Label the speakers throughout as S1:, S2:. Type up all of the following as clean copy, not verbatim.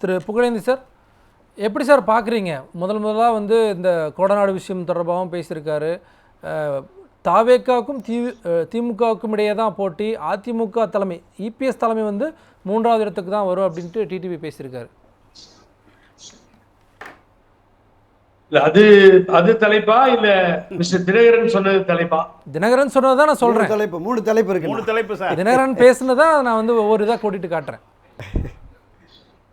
S1: திரு Pugazhendhi sir, எப்படி sir பார்க்குறீங்க? முதலாக வந்து இந்த கோடநாடு விஷயம் தொடர்பாகவும் பேசியிருக்காரு. தாவேக்காவுக்கும் திமுகவுக்கும் இடையே தான் போட்டி. அதிமுக தலைமை இபிஎஸ் தலைமை வந்து 3வது இடத்துக்கு தான் வரும் அப்படின்ட்டு டிடிவி பேசியிருக்காரு.
S2: அது அது தலைப்பா இல்ல மிஸ்டர் தினகரன் சொன்னது தலைப்பா?
S1: தினகரன் சொன்னது தான் நான் சொல்றேன்.
S3: மூணு தலைப்பு இருக்கு.
S4: 3 தலைப்பு சார்.
S1: தினகரன் பேசுனதா நான் வந்து ஒவ்வொரு இதாக கூட்டிட்டு காட்டுறேன்.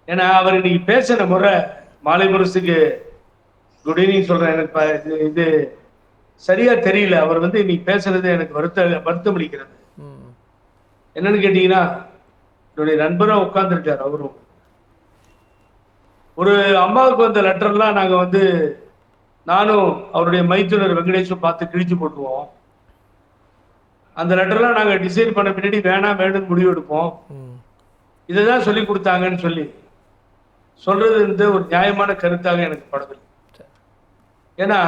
S2: ஏன்னா அவர் இன்னைக்கு பேசின முறை மாலை முரசுக்கு குட் ஈவினிங் சொல்றேன். எனக்கு இது சரியா தெரியல. அவர் வந்து இன்னைக்கு பேசுறது எனக்கு வருத்தம் அளிக்கிறது. என்னன்னு கேட்டீங்கன்னா, என்னுடைய நண்பரும் உட்கார்ந்துருக்காரு. அவரும் ஒரு அம்மாவுக்கு வந்த லெட்டர்லாம் நாங்க வந்து நானும் அவருடைய மைத்துனர் வெங்கடேஷும் பார்த்து கிழிச்சு போட்டுருவோம். அந்த லெட்டர்லாம் நாங்க டிசைன் பண்ண பின்னாடி வேணாம் வேணும்னு முடிவு எடுப்போம். இதைதான் சொல்லி கொடுத்தாங்கன்னு சொல்லி சொல்றது வந்து ஒரு நியாயமான கருத்தாக எனக்கு படவில்லை. ஏன்னா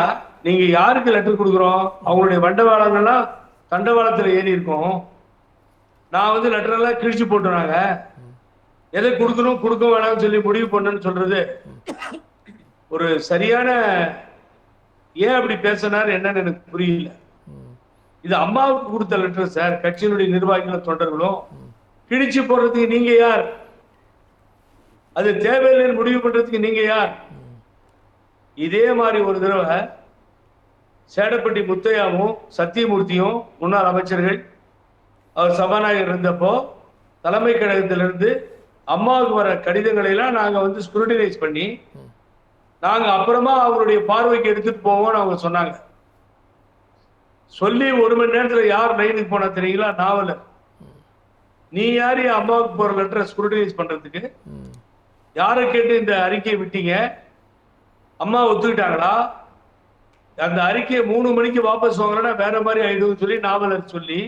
S2: நீங்க யாருக்கு லெட்டர் கொடுக்குறோம்? அவங்களுடைய வண்டவாளங்கள்லாம் தண்டவாளத்துல ஏறி இருக்கும். நான் வந்து லெட்டர் எல்லாம் கிழிச்சு போட்டுறாங்க. எதை கொடுக்கணும் கொடுக்க வேணாம்னு சொல்லி முடிவு பண்ணணும்னு சொல்றது ஒரு சரியான, ஏன் அப்படி பேசினார் என்னன்னு எனக்கு புரியல. இது அம்மாவுக்கு கொடுத்த லெட்டர் சார். கட்சியினுடைய நிர்வாகிகளும் தொண்டர்களும் கிழிச்சு போடுறதுக்கு நீங்க யார்? அது தேவையில்லைன்னு முடிவு பண்றதுக்கு நீங்க யார்? இதே மாதிரி ஒரு தடவை சேடப்பட்டி முத்தையாவும் சத்தியமூர்த்தியும் முன்னாள் அமைச்சர்கள் அவர் சபாநாயகர் இருந்தப்போ தலைமை கழகத்திலிருந்து அம்மாவுக்கு வர கடிதங்களை எல்லாம் நாங்க வந்து ஸ்க்ரூட்டினைஸ் பண்ணி நாங்க அப்புறமா அவருடைய பார்வைக்கு எடுத்துட்டு போவோம்னு அவங்க சொன்னாங்க. சொல்லி 1 மணி நேரத்துல யார் லைனுக்கு போனா தெரியுங்களா? நாவல நீ யாரு அம்மாவுக்கு போற லெட்டரை ஸ்க்ரூட்டினைஸ் பண்றதுக்கு? யாரை கேட்டு இந்த அறிக்கையை விட்டீங்க? அம்மா ஒத்துக்கிட்டாங்களா? அந்த அறிக்கையை 3 மணிக்கு வாபஸ் வாங்கலன்னா வேற மாதிரி ஆயிடுன்னு சொல்லி நாவலர் சொல்லி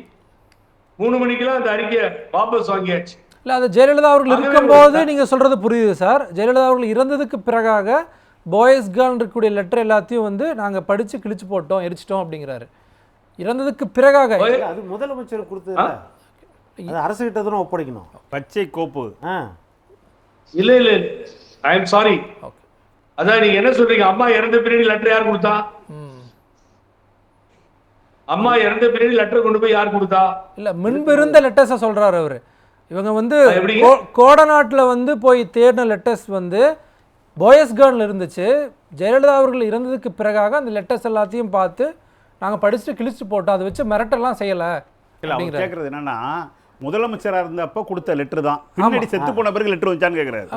S2: 3 மணிக்கெல்லாம் அந்த அறிக்கையை வாபஸ் வாங்கியாச்சு.
S1: இல்லை, அது ஜெயலலிதா அவர்கள் இருக்கும்போது நீங்கள் சொல்கிறது புரியுது சார். ஜெயலலிதா அவர்கள் இறந்ததுக்கு பிறகாக பாய்ஸ் கேர்ள் இருக்கக்கூடிய லெட்டர் எல்லாத்தையும் வந்து நாங்கள் படித்து கிழிச்சு போட்டோம், எரிச்சிட்டோம் அப்படிங்கிறாரு. இறந்ததுக்கு பிறகாக
S3: அது முதலமைச்சர் கொடுத்தது, அது அரசு கிட்ட தான் ஒப்படைக்கணும்.
S4: பச்சை கோப்பு.
S2: இல்ல இல்ல, ஐ எம் சாரி. அதான் நீங்க என்ன சொல்றீங்க? அம்மா இறந்த பின்னாடி லெட்டர் யார் கொடுத்தா? அம்மா இறந்த பின்னாடி லெட்டர் கொண்டு போய் யார் கொடுத்தா?
S1: இல்ல, முன்பு இருந்த லெட்டர்ஸை சொல்றாரு அவரு. இவங்க வந்து கோடநாட்டில் வந்து போய் தேடின லெட்டர்ஸ் வந்து பாய்ஸ் கேர்ள் இருந்துச்சு. ஜெயலலிதா அவர்கள் இறந்ததுக்கு பிறகாக அந்த லெட்டர்ஸ் எல்லாத்தையும் பார்த்து நாங்கள் படிச்சுட்டு கிழிச்சு போட்டோம், அதை வச்சு மிரட்டெல்லாம் செய்யலை.
S4: இல்லை, அவங்க கேட்குறது என்னன்னா, முதலமைச்சராக இருந்தப்போ கொடுத்த லெட்டர் தான், பின்னாடி செத்து போன பிறகு லெட்டர் வந்துச்சான்னு கேட்குறாரு.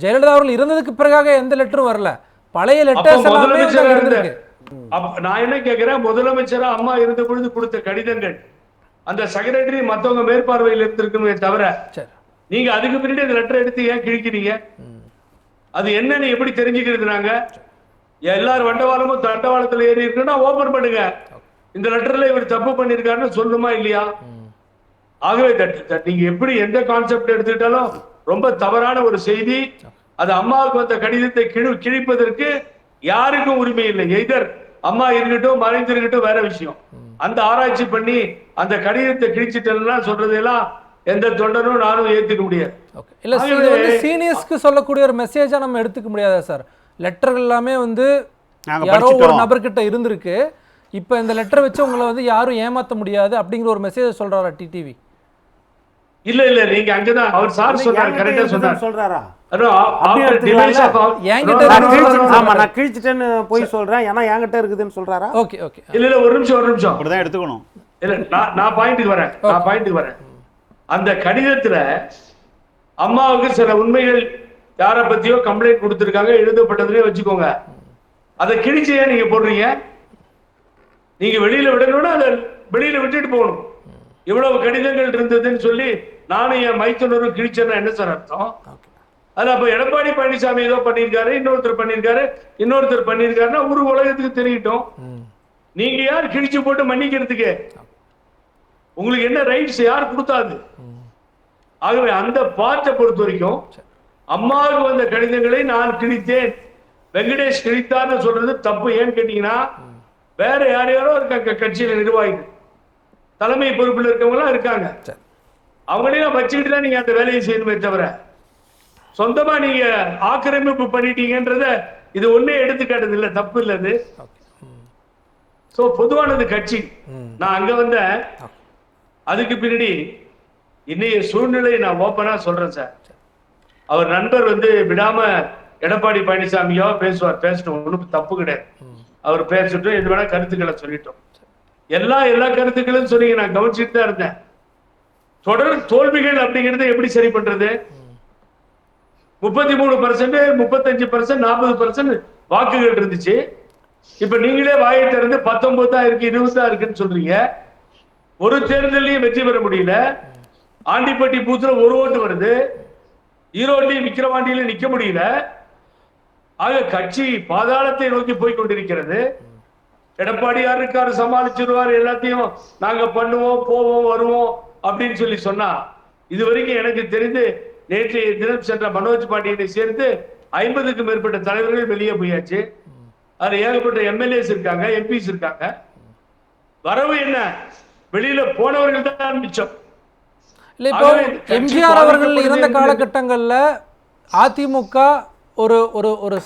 S1: ஜெயலலிதா அவர்கள் இறந்ததுக்கு பிறகாக எந்த லெட்டரும் வரல, பழைய லெட்டர்ஸ் எல்லாமே இருந்திருக்கு.
S2: நான் என்ன கேட்கிறேன், முதலமைச்சரா அம்மா இருந்த பொழுது கொடுத்த கடிதங்கள் அந்த செக்ரட்டரி மத்தவங்க மேற்பார்வையில் இருந்திருக்குமே தவிர நீங்க அதுக்கு பின்னாடி அந்த லெட்டர் எடுத்து ஏன் கிழிக்கிறீங்க? அது என்னன்னு எப்படி தெரிஞ்சுக்கிறது? நாங்க எல்லாரும் வண்டவாளமும் தண்டவாளத்துல ஏறி இருக்குன்னா ஓபன் பண்ணுங்க, இந்த லெட்டர்ல இவர் தப்பு பண்ணிருக்காருன்னு சொல்லணுமா இல்லையா? ஆகவே நீங்க எப்படி எந்த கான்செப்ட் எடுத்துக்கிட்டாலும் ரொம்ப தவறான ஒரு செய்தி. அது அம்மாவுக்கு வந்த கடிதத்தை கிழிப்பதற்கு யாருக்கும் உரிமை இல்லை. எதர் அம்மா இருக்கட்டும் மறைந்திருக்கட்டும் வேற விஷயம். அந்த ஆராய்ச்சி பண்ணி அந்த கடிதத்தை கிழிச்சிட்டா சொல்றதெல்லாம் எந்த தொண்டனும் நானும் ஏத்துக்க முடியாது.
S1: இல்ல, இது வந்து சீனியர்ஸ்க்கு சொல்லக்கூடிய ஒரு மெசேஜா நம்ம எடுத்துக்க முடியாதா சார்? லெட்டர்கள் எல்லாமே வந்து யாரோ ஒரு நபர்கிட்ட இருந்திருக்கு, இப்ப இந்த லெட்டரை வச்சு உங்களை வந்து யாரும் ஏமாத்த முடியாது அப்படிங்கிற ஒரு மெசேஜ் சொல்றாரா டிடிவி?
S2: இல்ல இல்ல, நீங்க அங்கதான் அவர் சார் சொன்னாரு, கரெக்டா சொன்னாரு.
S3: சொல்றாரா?
S1: நான்
S3: கிழிச்சிட்டேன்னு போய் சொல்றேன், ஏன்னா என்கிட்ட இருக்குதுன்னு சொல்றாரா?
S1: ஓகே ஓகே,
S2: இல்ல இல்ல, ஒரு நிமிஷம்
S4: அப்படிதான் எடுத்துக்கணும்.
S2: இல்ல, நான் பாயிண்ட்டுக்கு வரேன். அந்த கடிதத்துல அம்மாவுக்கு சில உண்மைகள் யாரை பத்தியோ கம்ப்ளைண்ட் கொடுத்திருக்காங்க, எழுதப்பட்டதுலயே வச்சுக்கோங்க. அதை கிழிச்சையா நீங்க போடுறீங்க? நீங்க வெளியில விடணும்னா அதை வெளியில விட்டுட்டு போகணும். இவ்வளவு கடிதங்கள் இருந்ததுன்னு சொல்லி நானும் என் மைத்துனரும் கிழிச்சேன்னா என்ன சார் அர்த்தம்? அது அப்ப எடப்பாடி பழனிசாமி ஏதோ பண்ணிருக்காரு, இன்னொருத்தர் பண்ணிருக்காருன்னா ஒரு உலகத்துக்கு தெரியட்டும். நீங்க யார் கிழிச்சு போட்டு மன்னிக்கிறதுக்கு? உங்களுக்கு என்ன ரைட்ஸ் யார் கொடுத்தாது? ஆகவே அந்த பார்ட்டை பொறுத்த வரைக்கும் அம்மாவுக்கு வந்த கடிதங்களை நான் கிழித்தேன், வெங்கடேஷ் கிழித்தார்னு சொல்றது தப்பு. ஏன்னு கேட்டீங்கன்னா, வேற யாரையாரோ இருக்காங்க கட்சியில நிர்வாகிகள், தலைமை பொறுப்பில் இருக்கவங்க எல்லாம் இருக்காங்க, அவங்களையும் வச்சுக்கிட்டு தான் நீங்க அந்த வேலையை செய்யணுமே தவிர சொந்தமா நீங்க ஆக்கிரமிப்பு பண்ணிட்டீங்கன்றத இது ஒன்னே எடுத்துக்காட்டுது இல்ல, தப்பு இல்ல அது. சோ பொதுவானது கட்சி. நான் அங்க வந்த அதுக்கு பின்னாடி இன்னைய சூழ்நிலை நான் ஓப்பனா சொல்றேன் சார். அவர் நண்பர் விடாம எடப்பாடி பழனிசாமியோ பேசுவார், பேசட்டும், ஒன்றும் தப்பு கிடையாது. அவர் பேசட்டும், எது வேணா கருத்துக்களை சொல்லிட்டோம். எல்லா கருத்துக்களும் சொன்னீங்க, நான் கவனிச்சுட்டு தான் இருந்தேன். தொடர் தோல்விகள் அப்படிங்கிறது எப்படி சரி பண்றது? 33%, 35%, 40% வாக்குகள் இருந்துச்சு. இப்ப நீங்களே வாயை திறந்து 19 தான் இருக்கு, 20 தான் இருக்குன்னு சொல்றீங்க. ஒரு தேர்தலையும் வெற்றி பெற முடியல. ஆண்டிப்பட்டி பூத்துல ஒரு ஓட்டு வருது, ஈரோட்டையும் விக்கிரவாண்டியிலும் நிக்க முடியல. ஆக கட்சி பாதாளத்தை நோக்கி போய் கொண்டிருக்கிறது. எடப்பாடியார் இருக்காரு, சமாளிச்சிருவார், எல்லாத்தையும் நாங்க பண்ணுவோம், போவோம், வருவோம் அப்படின்னு சொன்னா, இது வரைக்கும் எனக்கு தெரிந்து நேற்றைய தினம் சென்ற மனோஜ் பாண்டியனை சேர்த்து 50க்கும் மேற்பட்ட தலைவர்கள் வெளியே போயாச்சு. அதுல ஏகப்பட்ட எம்எல்ஏஸ் இருக்காங்க, எம்பிஸ் இருக்காங்க. வரவு என்ன? வெளியில போனவர்கள் தான் மிச்சம்.
S1: இல்லை, இப்போ எம்ஜிஆர் அவர்கள் இருந்த காலகட்டங்கள்ல அதிமுக ஒரு ஒரு ஒரு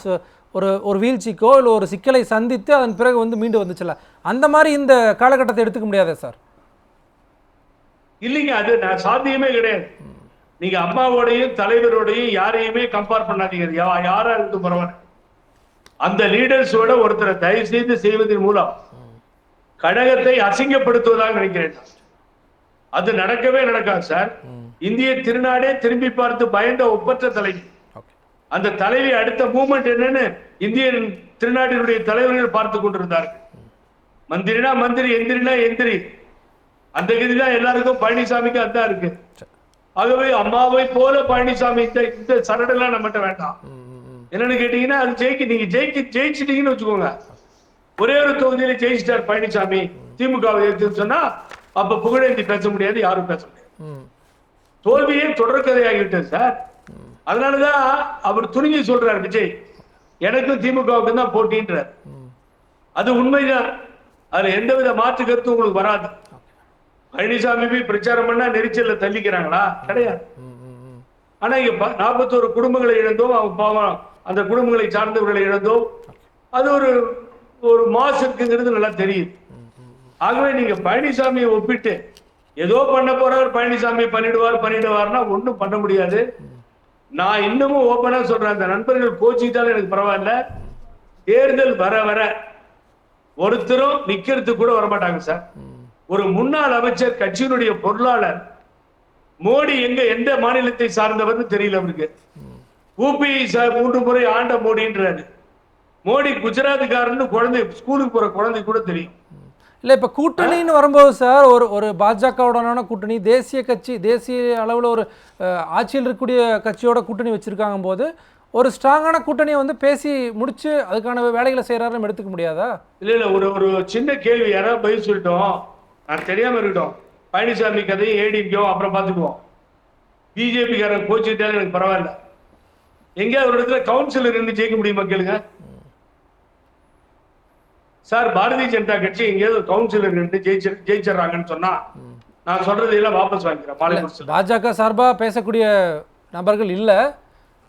S1: ஒரு ஒரு வீழ்ச்சிக்கோ இல்லை ஒரு சிக்கலை சந்தித்து அதன் பிறகு மீண்டு வந்துச்சுல, அந்த மாதிரி இந்த காலகட்டத்தை எடுத்துக்க முடியாதே சார்?
S2: இல்லைங்க, அது சாத்தியமே கிடையாது. நீங்க அம்மாவோடையும் தலைவரோடையும் யாரையுமே கம்பேர் பண்ணாதீங்க. யாரா இருந்து பரவாயில்ல, அந்த லீடர்ஸோட ஒருத்தரை தயவு செய்து செய்வதன் மூலம் கழகத்தை அசிங்கப்படுத்துவதாக நினைக்கிறேன். அது நடக்கவே நடக்காது சார். இந்திய திருநாடே திரும்பி பார்த்து பயந்த ஒப்பற்ற தலைவி. அந்த தலைவி அடுத்த மூவ்மெண்ட் என்னன்னு இந்திய திருநாட்டினுடைய தலைவர்கள் பார்த்து கொண்டிருந்தார்கள். மந்திரினா மந்திரி, எந்திரினா எந்திரி, அந்த கதிதான் எல்லாருக்கும். பழனிசாமிக்கு அதான் இருக்கு. ஆகவே அம்மாவை போல பழனிசாமி இந்த சரடெல்லாம் நம்மகிட்ட வேண்டாம். என்னன்னு கேட்டீங்கன்னா, அது நீங்க ஜெயிச்சிட்டீங்கன்னு வச்சுக்கோங்க. ஒரே ஒரு தொகுதியில ஜெயிச்சிட்டார் பழனிசாமி, திமுகவை எடுத்து சொன்னா அப்ப புகழேந்தி பேச முடியாது, யாரும் பேச முடியாது. தோல்வியே தொடர்கதையாகிவிட்டது சார். அதனாலதான் அவர் துணிஞ்சு சொல்றார், விஜய் எனக்கும் திமுகவுக்கு தான் போட்டின்றார். அது உண்மைதான், அதுல எந்தவித மாற்று கருத்து உங்களுக்கு வராது. பழனிசாமி போய் பிரச்சாரம் பண்ணா நெரிச்சல்ல தள்ளிக்கிறாங்களா? கிடையாது. ஆனா இங்க 41 குடும்பங்களை இழந்தோம், அவங்க பாவம் அந்த குடும்பங்களை சார்ந்தவர்களை இழந்தோம். அது ஒரு மாசு இருக்குங்கிறது நல்லா தெரியுது. ஆகவே நீங்க பழனிசாமியை ஒப்பிட்டு ஏதோ பண்ண போறார், பழனிசாமி பண்ணிடுவார்னா ஒன்றும் பண்ண முடியாது. நான் இன்னமும் ஓப்பனா சொல்றேன், அந்த நண்பர்கள் கோச்சிக்கிட்டாலும் எனக்கு பரவாயில்ல. தேர்தல் வர வர ஒருத்தரும் நிக்கிறதுக்கு கூட வரமாட்டாங்க சார். ஒரு முன்னாள் அமைச்சர், கட்சியினுடைய பொருளாளர், மோடி எந்த மாநிலத்தை சார்ந்தவர்னு தெரியல அவருக்கு. ஊபி 3 முறை ஆண்ட மோடின்றாரு. மோடி குஜராத்துக்காரன்னு குழந்தை, ஸ்கூலுக்கு போற குழந்தை கூட தெரியும்.
S1: இல்லை, இப்போ கூட்டணின்னு வரும்போது சார், ஒரு பாஜகவுடனான கூட்டணி, தேசிய அளவில் ஒரு ஆட்சியில் இருக்கக்கூடிய கட்சியோட கூட்டணி வச்சுருக்காங்க போது ஒரு ஸ்ட்ராங்கான கூட்டணியை பேசி முடிச்சு அதுக்கான வேலைகளை செய்கிறாருன்னு எடுத்துக்க முடியாதா? இல்லை,
S2: ஒரு சின்ன கேள்வி யாராவது பதில் சொல்லிட்டோம், நான் தெரியாமல் இருக்கட்டும். பழனிசாமி கதையும் ஏடிக்கும் அப்புறம் பார்த்துக்குவோம். பிஜேபி காரன் கோச்சிக்கிட்டாலும் எனக்கு பரவாயில்ல. எங்கேயாவது ஒரு இடத்துல கவுன்சிலர் இருந்து ஜெயிக்க முடியுமா கேளுங்க சார். பாரதிய ஜனதா கட்சி எங்கேயாவது கவுன்சிலர் இருந்து ஜெயிச்சிடறாங்கன்னு சொன்னா நான் சொல்றது எல்லாம் வாபஸ் வாங்கிக்கிறேன்.
S1: பாஜக சார்பா பேசக்கூடிய நபர்கள் இல்ல,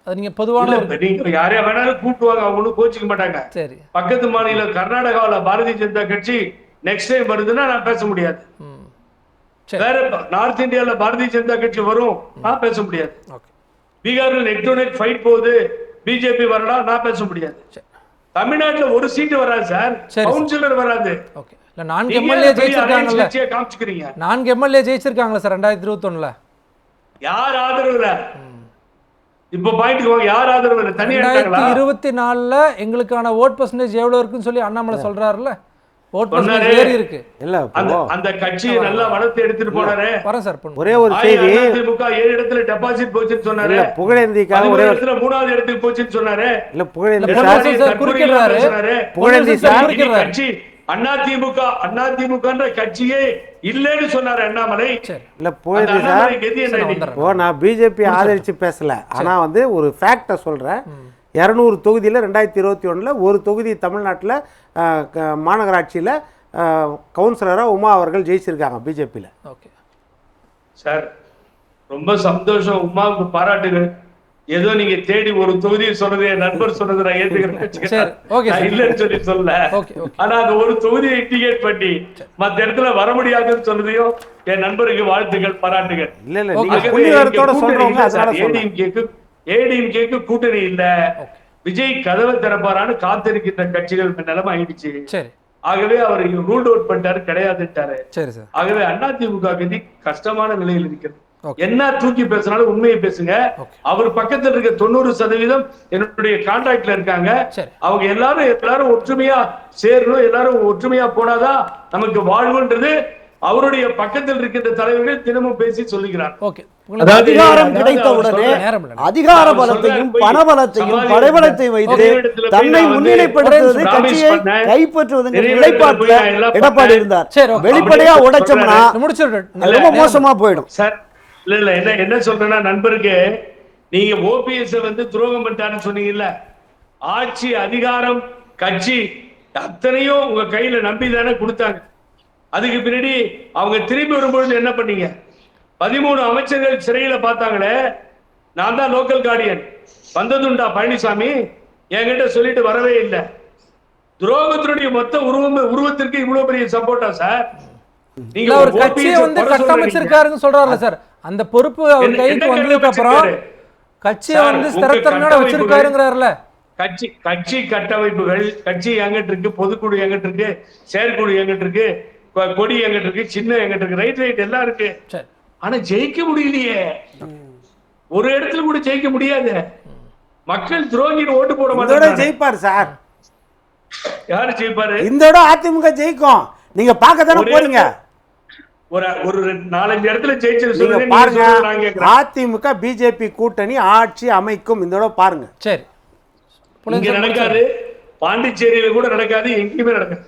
S1: அது நீங்க பொதுவான
S2: நீங்க யாரையா வேணாலும் கூப்பிடுவாங்க, அவங்க ஒன்றும் கோச்சிக்க மாட்டாங்க. சரி, பக்கத்து மாநிலம் கர்நாடகாவில் பாரதிய ஜனதா கட்சி நெக்ஸ்ட் டைம் வருதுன்னா நான் பேச முடியாது. வேற நார்த் இந்தியால பாரதிய ஜனதா கட்சி வரும், நான் பேச முடியாது. பீகார்ல நெக் டு நெக் ஃபைட் போகுது, பிஜேபி வரலாம், நான் பேச முடியாது. தமிழ்நாட்டுல ஒரு சீட்டு வராது சார், கவுன்சிலர் வராது.
S1: ஓகே, இல்ல 4 எம்எல்ஏ ஜெயிச்சிருக்காங்கல்ல, காமிச்சுக்கிறீங்க. 4 எம்எல்ஏ ஜெயிச்சிருக்காங்கல சார் 2021ல.
S2: யார் ஆதரவுல? இப்ப பாயிண்ட்க்கு வாங்க, யார் ஆதரவுல? தனியா
S1: 2024ல எங்களுக்கான வோட் பெர்சன்டேஜ் எவ்வளவு இருக்குன்னு சொல்லி அண்ணாமலை சொல்றாருல, வோட் பெர்சன்டேஜ் ஏறி இருக்கு.
S3: இல்ல,
S2: அந்த கட்சியை நல்லா வளர்த்து எடுத்துட்டு போனாரே.
S1: வரேன் சார்,
S3: ஒரே ஒரு செய்தி,
S2: அதிமுக 7 இடத்துல டெபாசிட் போச்சுன்னு சொன்னாரு.
S3: இல்ல புகழேந்திக்காக ஒரே இடத்துல
S2: 3வது இடத்துக்கு போச்சுன்னு சொன்னாரு.
S3: இல்ல புகழேந்தி
S1: சார் குறுக்கிடுறாரு.
S3: புகழேந்தி சார்
S2: கட்சி அதிமுகன்ற கட்சியே இல்லைன்னு சொன்னாரு அண்ணாமலை.
S3: இல்ல புகழேந்தி சார், நான் பிஜேபி ஆதரிச்சு பேசல, ஆனா ஒரு ஃபேக்ட சொல்றேன். 200 தொகுதியில் 2021ல் ஒரு தொகுதி தமிழ்நாட்டில் மாநகராட்சியில் கவுன்சிலராக உமா அவர்கள் ஜெயிச்சிருக்காங்க பிஜேபியில்.
S2: ஓகே சார், ரொம்ப சந்தோஷம், உமாவுக்கு பாராட்டுகள். ஏதோ நீங்க தேடி ஒரு தொகுதியை சொல்றது என் நண்பர் சொன்னது நான் ஏத்துக்கிறேன், இல்லைன்னு சொல்லி சொல்ல. ஆனா அந்த ஒரு தொகுதியை இண்டிகேட் பண்ணி மத்த இடத்துல வர முடியாதுன்னு சொன்னதையும் என் நண்பருக்கு வாழ்த்துக்கள், பாராட்டுகள். ஏடிஎம்கேக்கு கூட்டணி இல்ல, விஜய் கதவை திறப்பாரான்னு காத்திருக்கின்ற கட்சிகள் நிலைமை ஆயிடுச்சு. ஆகவே அவர் ரூல்ட் அவுட் பண்ணிட்டாரு, கிடையாதுட்டாரு. ஆகவே அதிமுக கட்சி கஷ்டமான நிலையில் இருக்கிறது. என்ன தூக்கி பேசினாலும் உண்மையை பேசுங்க. அவர் பக்கத்தில் இருக்க 90% என்னுடைய கான்டாக்ட்ல இருக்காங்க. அவங்க எல்லாரும் ஒற்றுமையா சேரணும், எல்லாரும் ஒற்றுமையா போனாதான் நமக்கு வாழ்வுன்றது அவருடைய பக்கத்தில் இருக்கின்ற தலைவர்கள் தினமும் பேசி சொல்லுகிறார்.
S5: அதிகாரம் கிடைத்த உடனே அதிகார பலத்தையும் பணபலத்தையும் படைபலத்தையும் வைத்து தன்னை முன்னிலைப்படுத்துவது, கட்சியை கைப்பற்றுவது நிலைப்பாட்டுல எடப்பாடி இருந்தார். வெளிப்படையா உடைச்சோம்னா ரொம்ப மோசமா போயிடும்.
S2: சார் இல்ல என்ன சொல்றேன்னா, நண்பருக்கு நீங்க ஓபிஎஸ் வந்து துரோகம் பண்ணிட்டாருன்னு சொன்னீங்கல்ல, ஆட்சி அதிகாரம் கட்சி அத்தனையும் உங்க கையில நம்பி தானே கொடுத்தாங்க. அதுக்கு பின்னாடி அவங்க திரும்பி வரும்பொழுது என்ன பண்ணீங்க? 13 அமைச்சர்கள் சிறையில பார்த்தாங்களே, நான் தான் லோக்கல் கார்டியன், வந்ததுண்டா பழனிசாமி? என்கிட்ட சொல்லிட்டு வரவே இல்லை. துரோகத்தினுடைய மொத்த உருவத்திற்கு இவ்வளவு பெரிய சப்போர்ட்டா சார்?
S1: நீங்க ஒரு கட்சியை வந்து கட்டமைச்சிருக்காருன்னு சொல்றாருல சார், அந்த பொறுப்பு அவர் கைக்கு வந்ததுக்கு அப்புறம் கட்சியை வந்து ஸ்திரத்தன்மையோட வச்சிருக்காருங்கிறாருல.
S2: கட்சி கட்டமைப்புகள், கட்சி எங்கிட்ட இருக்கு, பொதுக்குழு எங்கிட்ட இருக்கு, செயற்குழு எங்கிட்ட இருக்கு, கொடி எங்கிட்ட இருக்கு, சின்ன எங்கிட்ட இருக்கு, ரைட் எல்லாம் இருக்கு. ஆனா ஜெயிக்க முடியலையே, ஒரு இடத்துல கூட ஜெயிக்க முடியாது. மக்கள் துரோகின்னு ஓட்டு போட மாட்டாங்க.
S3: ஜெயிப்பாரு சார்.
S2: யாரு ஜெயிப்பாரு?
S3: இந்த இடம் அதிமுக ஜெயிக்கும். நீங்க பார்க்க தானே போறீங்க.
S2: ஒரு 4-5 இடத்துல ஜெயிச்சது
S3: பாருங்க. அதிமுக பிஜேபி கூட்டணி ஆட்சி அமைக்கும். இந்த இடம் பாருங்க.
S1: சரி,
S2: நடக்காது. பாண்டிச்சேரியில கூட நடக்காது, எங்கேயுமே நடக்காது.